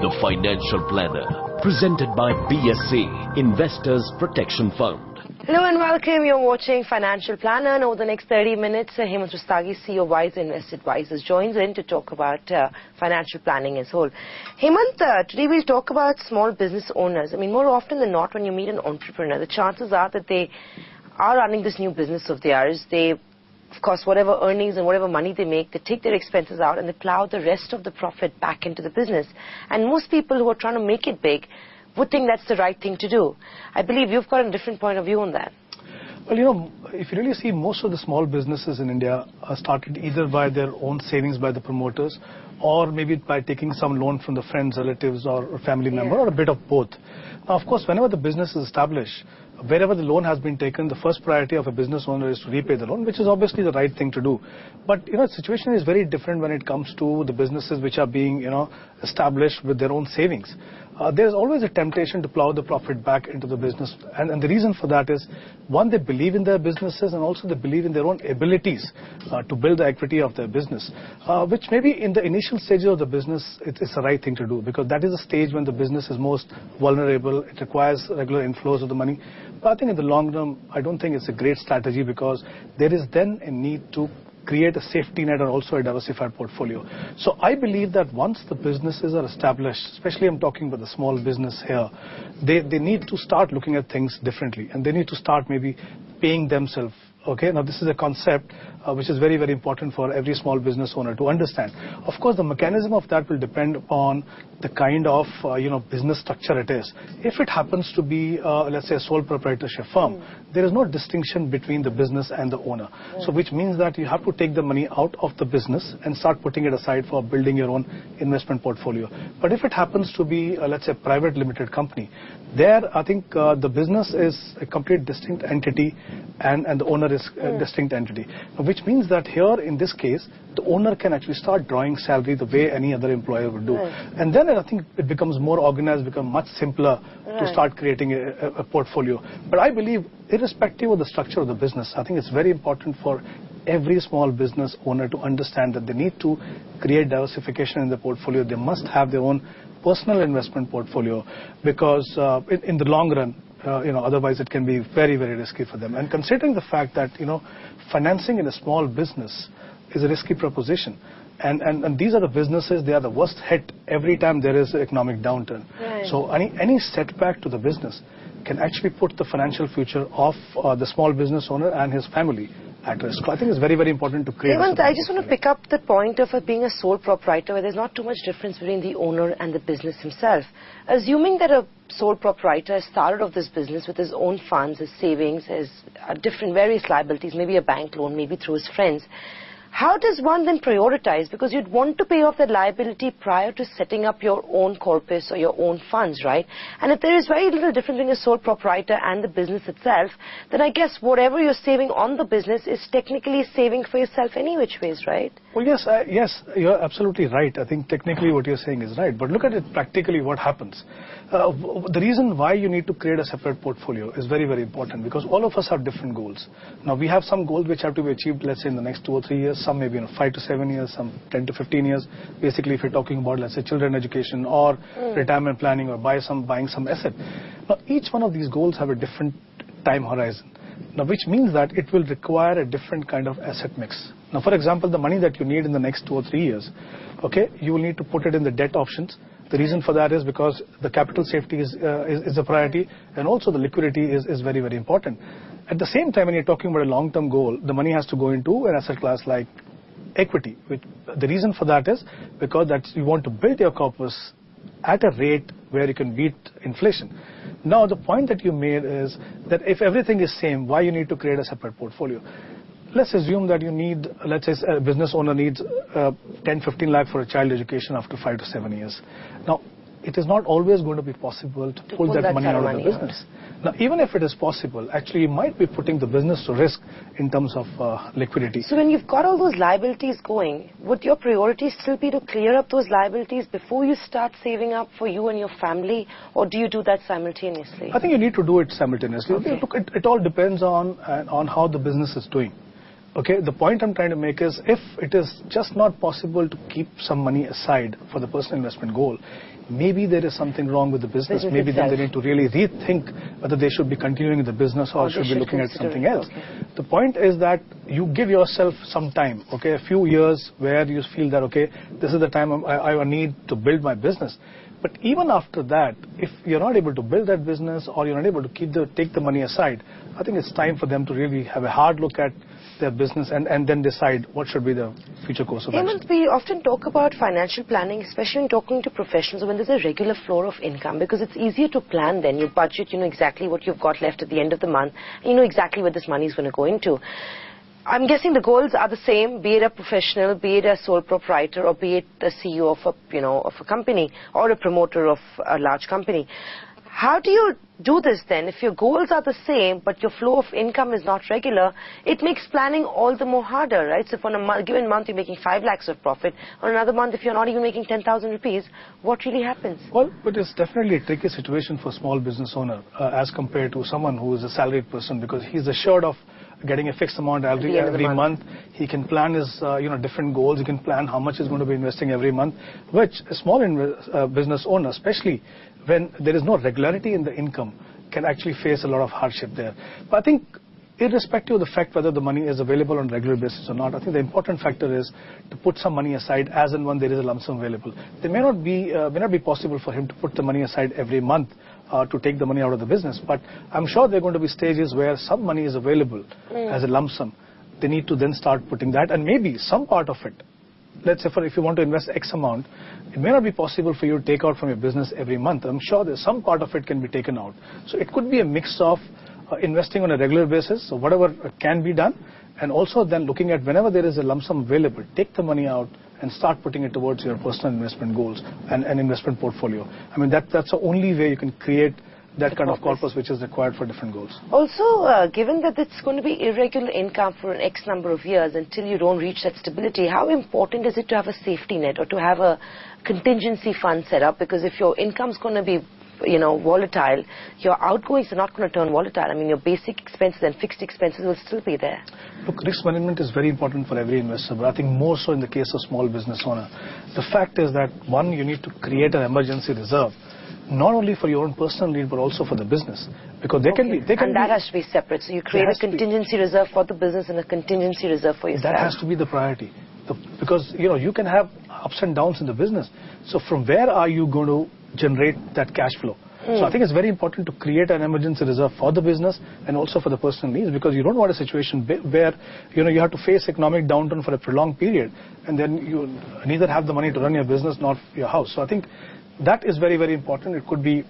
The Financial Planner, presented by BSC, Investors Protection Fund. Hello and welcome. You're watching Financial Planner, and over the next 30 minutes, Hemant Rustagi, CEO of Wiseinvest Advisors, joins in to talk about financial planning as a whole. Hemant, today we'll talk about small business owners. I mean, more often than not, when you meet an entrepreneur, the chances are that they are running this new business of theirs. They, of course, whatever earnings and whatever money they make, they take their expenses out and they plow the rest of the profit back into the business. And most people who are trying to make it big would think that's the right thing to do. I believe you've got a different point of view on that. Well, you know, if you really see, most of the small businesses in India are started either by their own savings by the promoters, or maybe by taking some loan from the friends, relatives, or a family member, or a bit of both. Now, of course, whenever the business is established, wherever the loan has been taken, the first priority of a business owner is to repay the loan, which is obviously the right thing to do. But, you know, the situation is very different when it comes to the businesses which are being, established with their own savings. There's always a temptation to plow the profit back into the business. And the reason for that is, one, they believe in their businesses, and also they believe in their own abilities to build the equity of their business, which maybe in the initial stages of the business, it's the right thing to do, because that is the stage when the business is most vulnerable. It requires regular inflows of the money. But I think in the long run, I don't think it's a great strategy, because there is then a need to create a safety net or also a diversified portfolio. So I believe that once the businesses are established, especially I'm talking about the small business here, they need to start looking at things differently, and they need to start maybe paying themselves. Okay, now this is a concept which is very, very important for every small business owner to understand. Of course, the mechanism of that will depend upon the kind of business structure it is. If it happens to be, let's say, a sole proprietorship firm, there is no distinction between the business and the owner. So which means that you have to take the money out of the business and start putting it aside for building your own investment portfolio. But if it happens to be, let's say, private limited company, there I think the business is a complete distinct entity, and the owner is a distinct entity, which means that here in this case the owner can actually start drawing salary the way any other employer would do. And then I think it becomes more organized, becomes much simpler to start creating a portfolio. But I believe, irrespective of the structure of the business, I think it's very important for every small business owner to understand that they need to create diversification in the portfolio. They must have their own personal investment portfolio, because in the long run, otherwise it can be very, very risky for them. And considering the fact that, financing in a small business is a risky proposition. And these are the businesses, they are the worst hit every time there is an economic downturn. So any setback to the business can actually put the financial future of the small business owner and his family at risk. I think it's very, very important to create. Hemant, I just want to pick up the point of it being a sole proprietor, where there's not too much difference between the owner and the business himself. Assuming that a sole proprietor has started off this business with his own funds, his savings, his different various liabilities, maybe a bank loan, maybe through his friends, how does one then prioritize? Because you'd want to pay off that liability prior to setting up your own corpus or your own funds, right? And if there is very little difference between a sole proprietor and the business itself, then I guess whatever you're saving on the business is technically saving for yourself any which ways, right? Well, yes, you're absolutely right. I think technically what you're saying is right. But look at it practically, what happens. The reason why you need to create a separate portfolio is very, very important, because all of us have different goals. Now, we have some goals which have to be achieved, let's say, in the next 2 or 3 years, some maybe 5 to 7 years, some 10 to 15 years. Basically, if you're talking about, let's say, children education or retirement planning, or buying some asset. Now, each one of these goals have a different time horizon. Now, which means that it will require a different kind of asset mix. Now, for example, the money that you need in the next 2 or 3 years, okay, you will need to put it in the debt options. The reason for that is because the capital safety is a priority, and also the liquidity is very, very important. At the same time, when you're talking about a long-term goal, the money has to go into an asset class like equity. The reason for that is because you want to build your corpus at a rate where you can beat inflation. Now, the point that you made is that if everything is same, why you need to create a separate portfolio? Let's assume that you need, let's say a business owner needs 10-15 lakh for a child education after 5 to 7 years. Now, it is not always going to be possible to pull that money out of the business. Now, even if it is possible, actually you might be putting the business to risk in terms of liquidity. So when you've got all those liabilities going, would your priority still be to clear up those liabilities before you start saving up for you and your family, or do you do that simultaneously? I think you need to do it simultaneously. Okay. Look, it all depends on how the business is doing. Okay, the point I'm trying to make is if it is just not possible to keep some money aside for the personal investment goal, maybe there is something wrong with the business. Maybe then they need to really rethink whether they should be continuing the business or should be looking at something else. Okay. The point is that you give yourself some time, okay, a few years where you feel that, okay, this is the time I need to build my business. But even after that, if you're not able to build that business or you're not able to take the money aside, I think it's time for them to really have a hard look at their business and then decide what should be the future course of action. Hemant, we often talk about financial planning, especially when talking to professionals when there's a regular flow of income, because it's easier to plan then. You budget, you know exactly what you've got left at the end of the month, and you know exactly where this money is going to go into. I'm guessing the goals are the same, be it a professional, be it a sole proprietor, or be it the CEO of a company or a promoter of a large company. How do you do this then? If your goals are the same, but your flow of income is not regular, it makes planning all the more harder, right? So for a given month you're making 5 lakhs of profit, on another month if you're not even making 10,000 rupees, what really happens? Well, but it's definitely a tricky situation for a small business owner as compared to someone who is a salaried person, because he's assured of getting a fixed amount every month. He can plan his different goals. He can plan how much he's going to be investing every month, which a small business owner, especially when there is no regularity in the income, can actually face a lot of hardship there. But I think irrespective of the fact whether the money is available on a regular basis or not, I think the important factor is to put some money aside as and when there is a lump sum available. There may not be possible for him to put the money aside every month to take the money out of the business, but I'm sure there are going to be stages where some money is available as a lump sum. They need to then start putting that, and maybe some part of it, let's say if you want to invest X amount, it may not be possible for you to take out from your business every month. I'm sure there's some part of it can be taken out. So it could be a mix of investing on a regular basis, so whatever can be done, and also then looking at whenever there is a lump sum available, take the money out and start putting it towards your personal investment goals and an investment portfolio. I mean, that's the only way you can create that kind of corpus which is required for different goals. Also, given that it's going to be irregular income for an X number of years until you don't reach that stability, how important is it to have a safety net or to have a contingency fund set up? Because if your income's going to be volatile, your outgoings are not going to turn volatile. I mean, your basic expenses and fixed expenses will still be there. Look, risk management is very important for every investor, but I think more so in the case of small business owner. The fact is that, one, you need to create an emergency reserve, not only for your own personal need, but also for the business. Because that has to be separate. So you create a contingency reserve for the business and a contingency reserve for yourself. That has to be the priority. Because, you can have ups and downs in the business. So from where are you going to generate that cash flow? So I think it's very important to create an emergency reserve for the business and also for the personal needs, because you don't want a situation where you have to face economic downturn for a prolonged period and then you neither have the money to run your business nor your house. So I think that is very, very important. It could be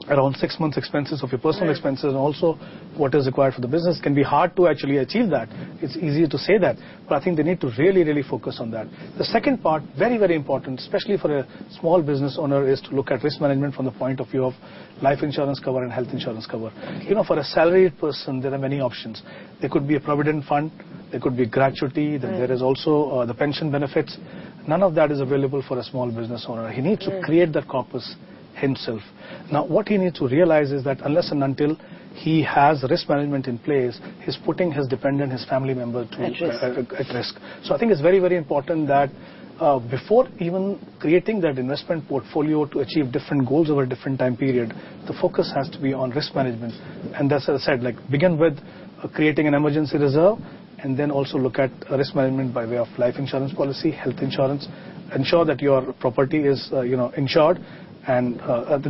around 6 months expenses of your personal expenses and also what is required for the business. Can be hard to actually achieve that. It's easier to say that, but I think they need to really, really focus on that. The second part, very, very important, especially for a small business owner, is to look at risk management from the point of view of life insurance cover and health insurance cover. For a salaried person, there are many options. There could be a provident fund, there could be gratuity, then there is also the pension benefits. None of that is available for a small business owner. He needs to create that corpus himself. Now, what he needs to realize is that unless and until he has risk management in place, he's putting his dependent, his family member at risk. So I think it's very, very important that before even creating that investment portfolio to achieve different goals over a different time period, the focus has to be on risk management. And that's, as I said, begin with creating an emergency reserve, and then also look at risk management by way of life insurance policy, health insurance, ensure that your property is insured, and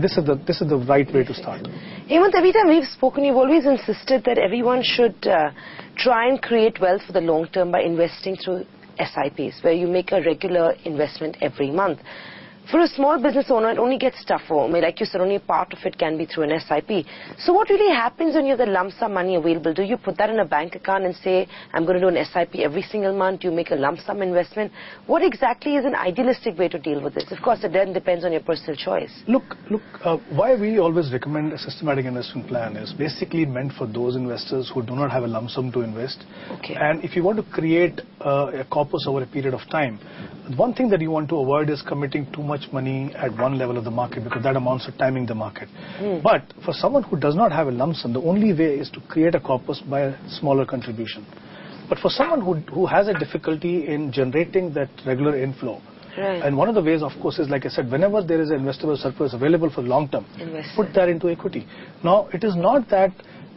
this is the right way to start. Hemant, every time we've spoken, you've always insisted that everyone should try and create wealth for the long term by investing through SIPs, where you make a regular investment every month. For a small business owner, it only gets tougher. I mean, like you said, only a part of it can be through an SIP. So what really happens when you have the lump sum money available? Do you put that in a bank account and say, I'm going to do an SIP every single month? Do you make a lump sum investment? What exactly is an idealistic way to deal with this? Of course, it then depends on your personal choice. Look, why we always recommend a systematic investment plan is basically meant for those investors who do not have a lump sum to invest. Okay. And if you want to create a corpus over a period of time, one thing that you want to avoid is committing too much money at one level of the market, because that amounts to timing the market. But for someone who does not have a lump sum, the only way is to create a corpus by a smaller contribution. But for someone who has a difficulty in generating that regular inflow, Right. and one of the ways, of course, is like I said, whenever there is an investable surplus available for long term, put that into equity. Now, it is not that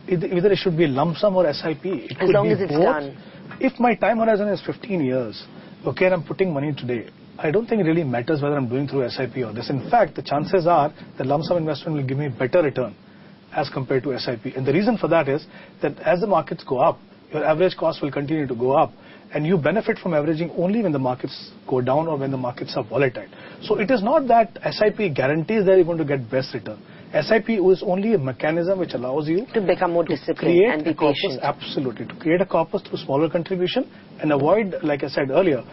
either it should be lump sum or SIP. It as long as it's both. done. If my time horizon is 15 years, okay, and I'm putting money today, I don't think it really matters whether I'm doing through SIP or this. In fact, the chances are the lump sum investment will give me better return as compared to SIP. And the reason for that is that as the markets go up, your average cost will continue to go up. And you benefit from averaging only when the markets go down or when the markets are volatile. So it is not that SIP guarantees that you're going to get best return. SIP is only a mechanism which allows you to become more disciplined and be patient. Absolutely. To create a corpus through smaller contribution and avoid, like I said earlier,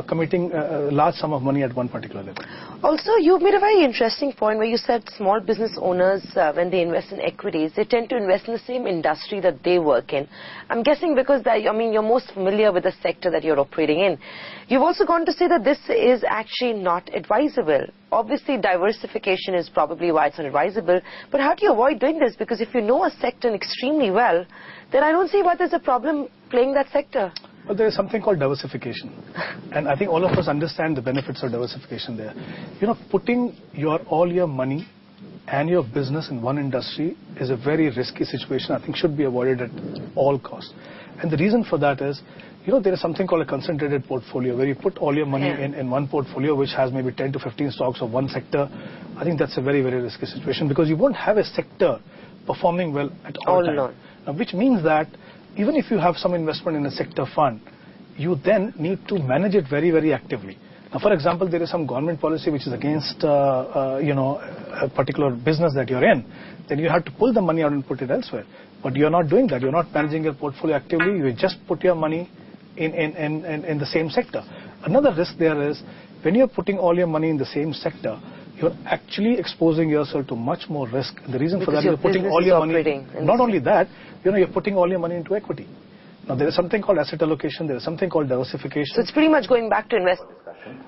committing a large sum of money at one particular level. Also, you made a very interesting point where you said small business owners, when they invest in equities, they tend to invest in the same industry that they work in. I'm guessing because you're most familiar with the sector that you're operating in. You've also gone to say that this is actually not advisable. Obviously, diversification is probably why it's not advisable. But how do you avoid doing this? Because if you know a sector extremely well, then I don't see why there's a problem playing that sector. But there is something called diversification. And I think all of us understand the benefits of diversification there. Putting all your money and your business in one industry is a very risky situation. I think should be avoided at all costs. And the reason for that is, there is something called a concentrated portfolio where you put all your money in one portfolio which has maybe 10 to 15 stocks of one sector. I think that's a very, very risky situation because you won't have a sector performing well at all times. Now, which means that even if you have some investment in a sector fund, you then need to manage it very, very actively. Now, for example, there is some government policy which is against, a particular business that you're in. Then you have to pull the money out and put it elsewhere. But you're not doing that. You're not managing your portfolio actively. You just put your money in the same sector. Another risk there is when you're putting all your money in the same sector, you're actually exposing yourself to much more risk. And the reason for that is you're putting all your money. Not only that, you're putting all your money into equity. Now, there is something called asset allocation. There is something called diversification. So it's pretty much going back to investment discussion.